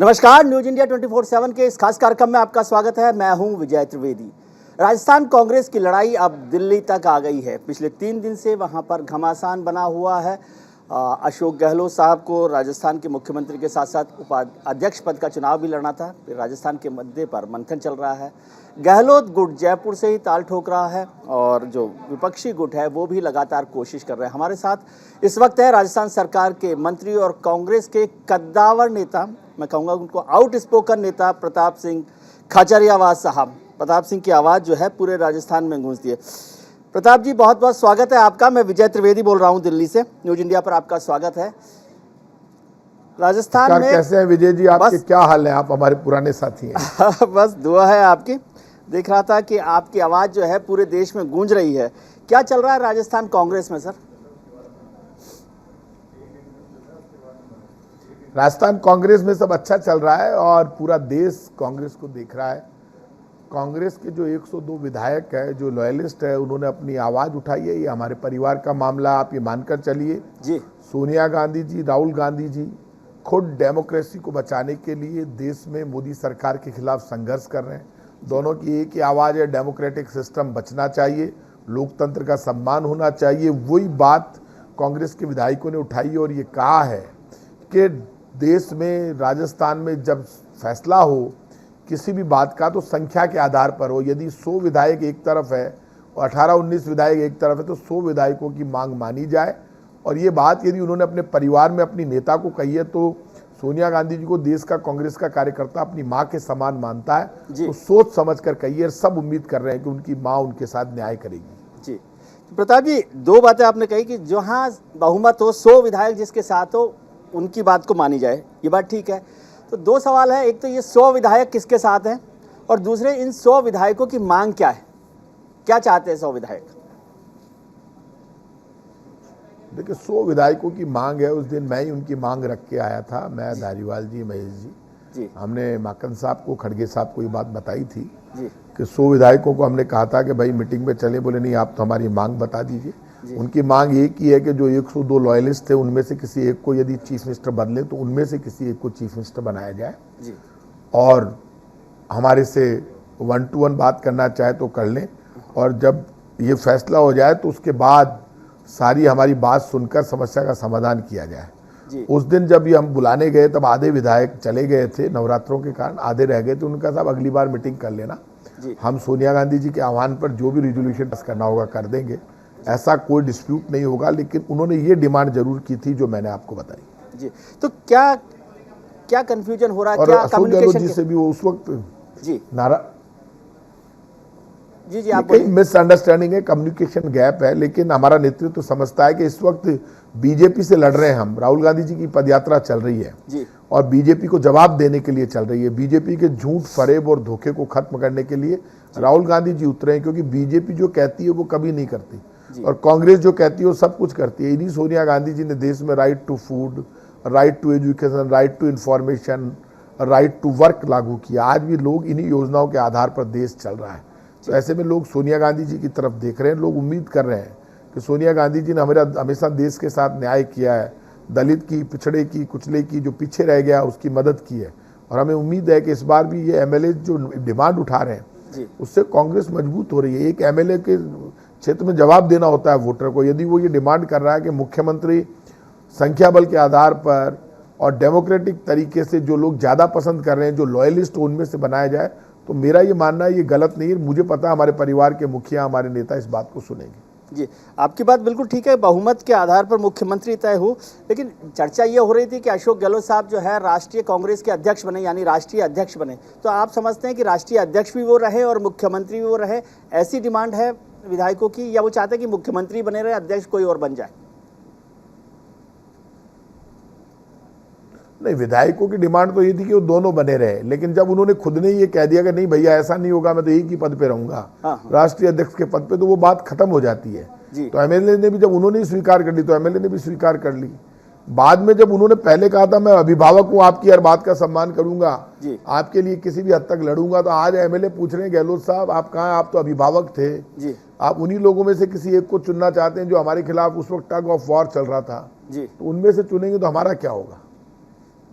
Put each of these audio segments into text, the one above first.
नमस्कार, news India 24/7 के इस खास कार्यक्रम में आपका स्वागत है। मैं हूं विजय त्रिवेदी। राजस्थान कांग्रेस की लड़ाई अब दिल्ली तक आ गई है। पिछले 3 दिन से वहां पर घमासान बना हुआ है। अशोक गहलोत साहब को राजस्थान के मुख्यमंत्री के साथ साथ उपाध्यक्ष पद का चुनाव भी लड़ना था। फिर राजस्थान के मुद्दे पर मंथन चल रहा है। गहलोत गुट जयपुर से ही ताल ठोक रहा है और जो विपक्षी गुट है वो भी लगातार कोशिश कर रहे हैं। हमारे साथ इस वक्त है राजस्थान सरकार के मंत्री और कांग्रेस के कद्दावर नेता, मैं कहूँगा उनको आउट स्पोकन नेता प्रताप सिंह खाचरियावास साहब। प्रताप सिंह की आवाज़ जो है पूरे राजस्थान में गूंजती है। प्रताप जी, बहुत बहुत स्वागत है आपका। मैं विजय त्रिवेदी बोल रहा हूं दिल्ली से। न्यूज इंडिया पर आपका स्वागत है। राजस्थान में कैसे हैं विजय जी? आपके क्या हाल है? आप हमारे पुराने साथी हैं। बस दुआ है आपकी। देख रहा था कि आपकी आवाज़ जो है पूरे देश में गूंज रही है। क्या चल रहा है राजस्थान कांग्रेस में सर? राजस्थान कांग्रेस में सब अच्छा चल रहा है और पूरा देश कांग्रेस को देख रहा है। कांग्रेस के जो 102 विधायक है, जो लॉयलिस्ट है, उन्होंने अपनी आवाज़ उठाई है। ये हमारे परिवार का मामला, आप ये मानकर चलिए जी। सोनिया गांधी जी, राहुल गांधी जी खुद डेमोक्रेसी को बचाने के लिए देश में मोदी सरकार के खिलाफ संघर्ष कर रहे हैं। दोनों की एक ही आवाज़ है, डेमोक्रेटिक सिस्टम बचना चाहिए, लोकतंत्र का सम्मान होना चाहिए। वही बात कांग्रेस के विधायकों ने उठाई और ये कहा है कि देश में, राजस्थान में जब फैसला हो किसी भी बात का तो संख्या के आधार पर हो। यदि 100 विधायक एक तरफ है और 18-19 विधायक एक तरफ है तो 100 विधायकों की मांग मानी जाए। और ये बात यदि उन्होंने अपने परिवार में अपनी नेता को कही है तो सोनिया गांधी जी को देश का कांग्रेस का कार्यकर्ता अपनी माँ के समान मानता है, तो सोच समझ कर कही है। सब उम्मीद कर रहे हैं कि उनकी माँ उनके साथ न्याय करेगी। जी प्रताप जी, 2 बातें आपने कही कि जहाँ बहुमत हो, 100 विधायक जिसके साथ हो उनकी बात को मानी जाए, ये बात ठीक है। तो 2 सवाल है। एक तो ये 100 विधायक किसके साथ हैं और दूसरे इन 100 विधायकों की मांग क्या है? क्या चाहते हैं 100 विधायक? देखिए, 100 विधायकों की मांग है। उस दिन मैं ही उनकी मांग रख के आया था, मैं, धारीवाल जी, महेश जी। हमने माकन साहब को, खड़गे साहब को ये बात बताई थी कि 100 विधायकों को हमने कहा था कि भाई मीटिंग में चले। बोले नहीं, आप तो हमारी मांग बता दीजिए। उनकी मांग एक ही है कि जो 102 लॉयलिस्ट थे उनमें से किसी एक को यदि चीफ मिनिस्टर बदले तो उनमें से किसी एक को चीफ मिनिस्टर बनाया जाए और हमारे से 1-to-1 बात करना चाहे तो कर लें। और जब ये फैसला हो जाए तो उसके बाद सारी हमारी बात सुनकर समस्या का समाधान किया जाए। उस दिन जब ये हम बुलाने गए तब आधे विधायक चले गए थे, नवरात्रों के कारण आधे रह गए थे। उनका साहब अगली बार मीटिंग कर लेना, हम सोनिया गांधी जी के आह्वान पर जो भी रिजोल्यूशन पास करना होगा कर देंगे, ऐसा कोई डिस्प्यूट नहीं होगा। लेकिन उन्होंने ये डिमांड जरूर की थी जो मैंने आपको बताई। जी, तो क्या कंफ्यूजन हो रहा है? और क्या अशोक गहलोत जी से भी वो उस वक्त नारा जी आप कहीं मिसअंडरस्टैंडिंग है, कम्युनिकेशन गैप है। लेकिन हमारा नेतृत्व तो समझता है कि इस वक्त बीजेपी से लड़ रहे हैं हम। राहुल गांधी जी की पदयात्रा चल रही है और बीजेपी को जवाब देने के लिए चल रही है। बीजेपी के झूठ, फरेब और धोखे को खत्म करने के लिए राहुल गांधी जी उतरे हैं, क्योंकि बीजेपी जो कहती है वो कभी नहीं करती और कांग्रेस जो कहती है वो सब कुछ करती है। इन्हीं सोनिया गांधी जी ने देश में right to food, right to education, right to information, right to work लागू किया। आज भी लोग इन्हीं योजनाओं के आधार पर देश चल रहा है। तो ऐसे में लोग सोनिया गांधी जी की तरफ देख रहे हैं। लोग उम्मीद कर रहे हैं कि सोनिया गांधी जी ने हमेशा देश के साथ न्याय किया है, दलित की, पिछड़े की, कुचले की, जो पीछे रह गया उसकी मदद की है। और हमें उम्मीद है कि इस बार भी ये एमएलए जो डिमांड उठा रहे हैं उससे कांग्रेस मजबूत हो रही है। एक एमएलए के क्षेत्र में जवाब देना होता है वोटर को। यदि वो ये डिमांड कर रहा है कि मुख्यमंत्री संख्या बल के आधार पर और डेमोक्रेटिक तरीके से जो लोग ज़्यादा पसंद कर रहे हैं, जो लॉयलिस्ट उनमें से बनाया जाए, तो मेरा ये मानना है ये गलत नहीं है। मुझे पता है हमारे परिवार के मुखिया, हमारे नेता इस बात को सुनेंगे। जी, आपकी बात बिल्कुल ठीक है, बहुमत के आधार पर मुख्यमंत्री तय हो। लेकिन चर्चा ये हो रही थी कि अशोक गहलोत साहब जो है राष्ट्रीय कांग्रेस के अध्यक्ष बने, यानी राष्ट्रीय अध्यक्ष बने। तो आप समझते हैं कि राष्ट्रीय अध्यक्ष भी वो रहे और मुख्यमंत्री भी वो रहे, ऐसी डिमांड है विधायकों की, या वो चाहते हैं कि मुख्यमंत्री बने रहे, अध्यक्ष कोई और बन जाए? नहीं, विधायकों की डिमांड तो ये थी कि वो दोनों बने रहे। लेकिन जब उन्होंने खुद ने ये कह दिया कि नहीं भैया ऐसा नहीं होगा, मैं तो एक ही पद पे रहूंगा, राष्ट्रीय अध्यक्ष के पद पे, तो वो बात खत्म हो जाती है। तो एमएलए ने भी, जब उन्होंने स्वीकार कर ली तो एमएलए ने भी स्वीकार कर ली। बाद में जब उन्होंने पहले कहा था मैं अभिभावक हूँ, आपकी हर बात का सम्मान करूंगा, आपके लिए किसी भी हद तक लड़ूंगा, तो आज एमएलए पूछ रहे हैं गहलोत साहब आप कहाँ, आप तो अभिभावक थे, आप उन्हीं लोगों में से किसी एक को चुनना चाहते हैं जो हमारे खिलाफ उस वक्त टग ऑफ वॉर चल रहा था, तो उनमें से चुनेंगे तो हमारा क्या होगा?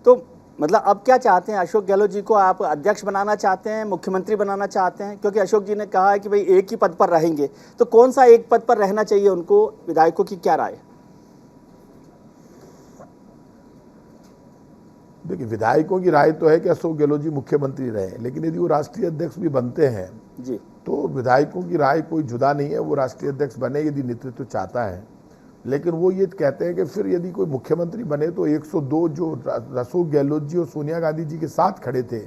तो मतलब अब क्या चाहते हैं? अशोक गहलोत जी को आप अध्यक्ष बनाना चाहते हैं, मुख्यमंत्री बनाना चाहते हैं? क्योंकि अशोक जी ने कहा है कि भाई एक ही पद पर रहेंगे, तो कौन सा एक पद पर रहना चाहिए उनको? विधायकों की क्या राय? देखिए, विधायकों की राय तो है कि अशोक गहलोत जी मुख्यमंत्री रहे, लेकिन यदि वो राष्ट्रीय अध्यक्ष भी बनते हैं जी, तो विधायकों की राय कोई जुदा नहीं है, वो राष्ट्रीय अध्यक्ष बने यदि नेतृत्व चाहता है। लेकिन वो ये कहते हैं कि फिर यदि कोई मुख्यमंत्री बने तो 102 जो अशोक गहलोत जी और सोनिया गांधी जी के साथ खड़े थे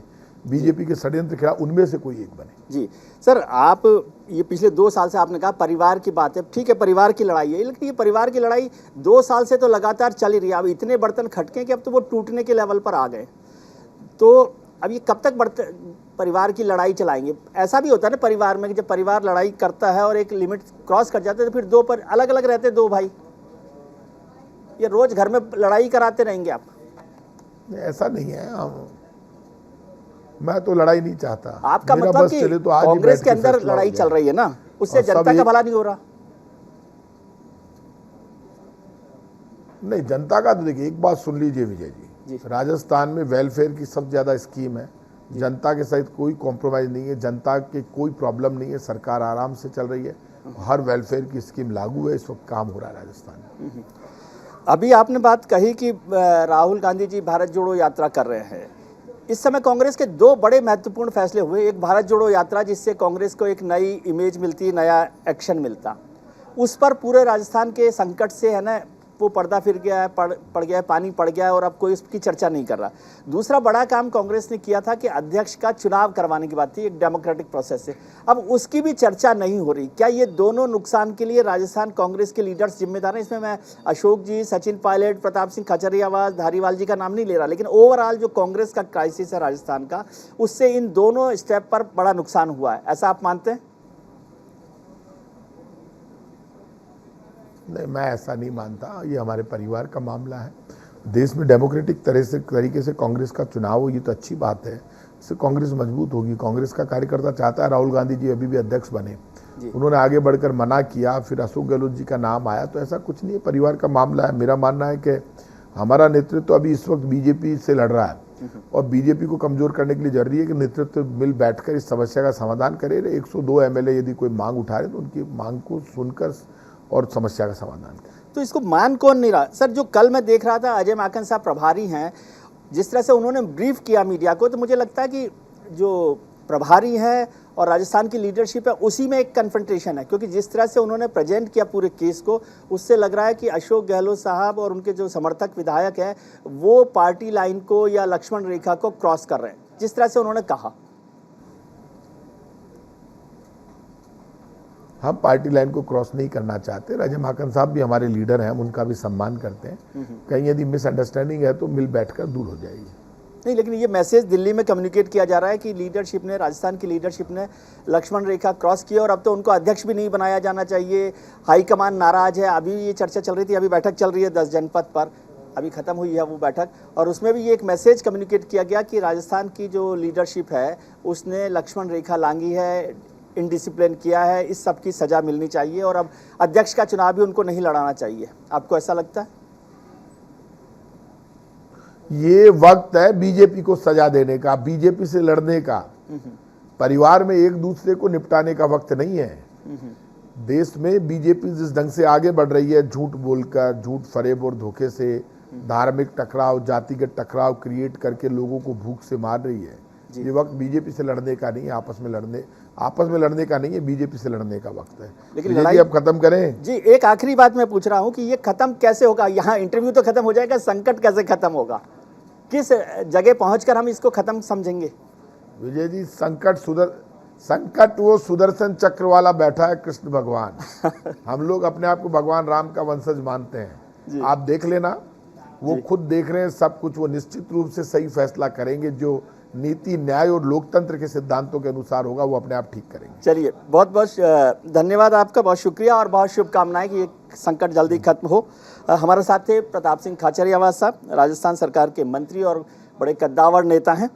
बीजेपी के षड्यंत्र के खिलाफ, उनमें से कोई एक बने। जी सर, आप ये पिछले 2 साल से आपने कहा परिवार की बात है, ठीक है परिवार की लड़ाई है, लेकिन ये परिवार की लड़ाई 2 साल से तो लगातार चल ही रही है। अब इतने बर्तन खटके कि अब तो वो टूटने के लेवल पर आ गए, तो अब ये कब तक परिवार की लड़ाई चलाएंगे? ऐसा भी होता है ना परिवार में कि जब परिवार लड़ाई करता है और एक लिमिट क्रॉस कर जाता है तो फिर दो पर अलग अलग रहते 2 भाई, ये रोज घर में लड़ाई कराते रहेंगे आप? ऐसा नहीं है, मैं तो लड़ाई नहीं चाहता। आपका मेरा मतलब बस कि चले तो आज ही कांग्रेस बैठ के के अंदर फैसला हो लड़ाई जाए। चल रही है ना, उससे और सब जनता का एक- भला नहीं हो रहा? नहीं, जनता का तो देखिए, एक बात सुन लीजिए विजय जी, राजस्थान में वेलफेयर की सबसे ज्यादा स्कीम है, जनता के साथ कोई कॉम्प्रोमाइज नहीं है, जनता के कोई प्रॉब्लम नहीं है, सरकार आराम से चल रही है, हर वेलफेयर की स्कीम लागू है, इस वक्त काम हो रहा है राजस्थान में। अभी आपने बात कही कि राहुल गांधी जी भारत जोड़ो यात्रा कर रहे हैं। इस समय कांग्रेस के 2 बड़े महत्वपूर्ण फैसले हुए, एक भारत जोड़ो यात्रा जिससे कांग्रेस को एक नई इमेज मिलती, नया एक्शन मिलता, उस पर पूरे राजस्थान के संकट से है ना वो पर्दा फिर गया है, पड़ गया है, पानी पड़ गया है और अब कोई उसकी चर्चा नहीं कर रहा। दूसरा बड़ा काम कांग्रेस ने किया था कि अध्यक्ष का चुनाव करवाने की बात थी, एक डेमोक्रेटिक प्रोसेस से, अब उसकी भी चर्चा नहीं हो रही। क्या ये दोनों नुकसान के लिए राजस्थान कांग्रेस के लीडर्स जिम्मेदार हैं? इसमें मैं अशोक जी, सचिन पायलट, प्रताप सिंह खचरियावास, धारीवाल जी का नाम नहीं ले रहा, लेकिन ओवरऑल जो कांग्रेस का क्राइसिस है राजस्थान का, उससे इन दोनों स्टेप पर बड़ा नुकसान हुआ है, ऐसा आप मानते हैं? नहीं, मैं ऐसा नहीं मानता, ये हमारे परिवार का मामला है। देश में डेमोक्रेटिक तरीके से कांग्रेस का चुनाव हो, ये तो अच्छी बात है, इससे कांग्रेस मजबूत होगी। कांग्रेस का कार्यकर्ता चाहता है राहुल गांधी जी अभी भी अध्यक्ष बने, उन्होंने आगे बढ़कर मना किया, फिर अशोक गहलोत जी का नाम आया, तो ऐसा कुछ नहीं है, परिवार का मामला है। मेरा मानना है कि हमारा नेतृत्व अभी इस वक्त बीजेपी से लड़ रहा है और बीजेपी को कमजोर करने के लिए जरूरी है कि नेतृत्व मिल बैठकर इस समस्या का समाधान करे। 102 एमएलए यदि कोई मांग उठा रहे तो उनकी मांग को सुनकर और समस्या का समाधान करें। तो इसको मान कौन नहीं रहा? सर, जो कल मैं देख रहा था, अजय माकन साहब प्रभारी हैं, जिस तरह से उन्होंने ब्रीफ किया मीडिया को, तो मुझे लगता है कि जो प्रभारी हैं और राजस्थान की लीडरशिप है उसी में एक कन्फ्रंटेशन है, क्योंकि जिस तरह से उन्होंने प्रेजेंट किया पूरे केस को, उससे लग रहा है कि अशोक गहलोत साहब और उनके जो समर्थक विधायक हैं वो पार्टी लाइन को या लक्ष्मण रेखा को क्रॉस कर रहे हैं, जिस तरह से उन्होंने कहा। हम पार्टी लाइन को क्रॉस नहीं करना चाहते। अजय माकन साहब भी हमारे लीडर हैं, हम उनका भी सम्मान करते हैं। कहीं यदि मिसअंडरस्टैंडिंग है तो मिल बैठकर दूर हो जाएगी। नहीं, लेकिन ये मैसेज दिल्ली में कम्युनिकेट किया जा रहा है कि लीडरशिप ने, राजस्थान की लीडरशिप ने लक्ष्मण रेखा क्रॉस की और अब तो उनको अध्यक्ष भी नहीं बनाया जाना चाहिए, हाईकमान नाराज है। अभी ये चर्चा चल रही थी, अभी बैठक चल रही है 10 जनपद पर, अभी खत्म हुई है वो बैठक, और उसमें भी ये एक मैसेज कम्युनिकेट किया गया कि राजस्थान की जो लीडरशिप है उसने लक्ष्मण रेखा लांघी है, इनडिसिप्लिन किया है, इस सब की सजा मिलनी चाहिए और अब अध्यक्ष का चुनाव भी उनको नहीं लड़ाना चाहिए। आपको ऐसा लगता है? ये वक्त है बीजेपी को सजा देने का, बीजेपी से लड़ने का। परिवार में एक दूसरे को निपटाने का वक्त नहीं है। देश में बीजेपी जिस ढंग से आगे बढ़ रही है, झूठ बोलकर, झूठ फरेब और धोखे से धार्मिक टकराव, जातिगत टकराव क्रिएट करके लोगों को भूख से मार रही है, ये वक्त बीजेपी से लड़ने का नहीं है, आपस में लड़ने का नहीं है, बीजेपी से लड़ने का वक्त है। लेकिन लड़ाई अब खत्म करें। जी, एक आखिरी बात मैं पूछ रहा हूं कि ये खत्म कैसे होगा? यहाँ इंटरव्यू तो खत्म हो जाएगा, संकट कैसे खत्म होगा? किस जगह पहुंचकर हम इसको खत्म समझेंगे? विजय जी, संकट वो सुदर्शन चक्र वाला बैठा है कृष्ण भगवान। हम लोग अपने आप को भगवान राम का वंशज मानते हैं, आप देख लेना, वो खुद देख रहे हैं सब कुछ, वो निश्चित रूप से सही फैसला करेंगे, जो नीति, न्याय और लोकतंत्र के सिद्धांतों के अनुसार होगा, वो अपने आप ठीक करेंगे। चलिए, बहुत बहुत धन्यवाद आपका, बहुत शुक्रिया और बहुत शुभकामनाएं कि ये संकट जल्दी खत्म हो। हमारे साथ थे प्रताप सिंह खचरियावास साहब, राजस्थान सरकार के मंत्री और बड़े कद्दावर नेता हैं।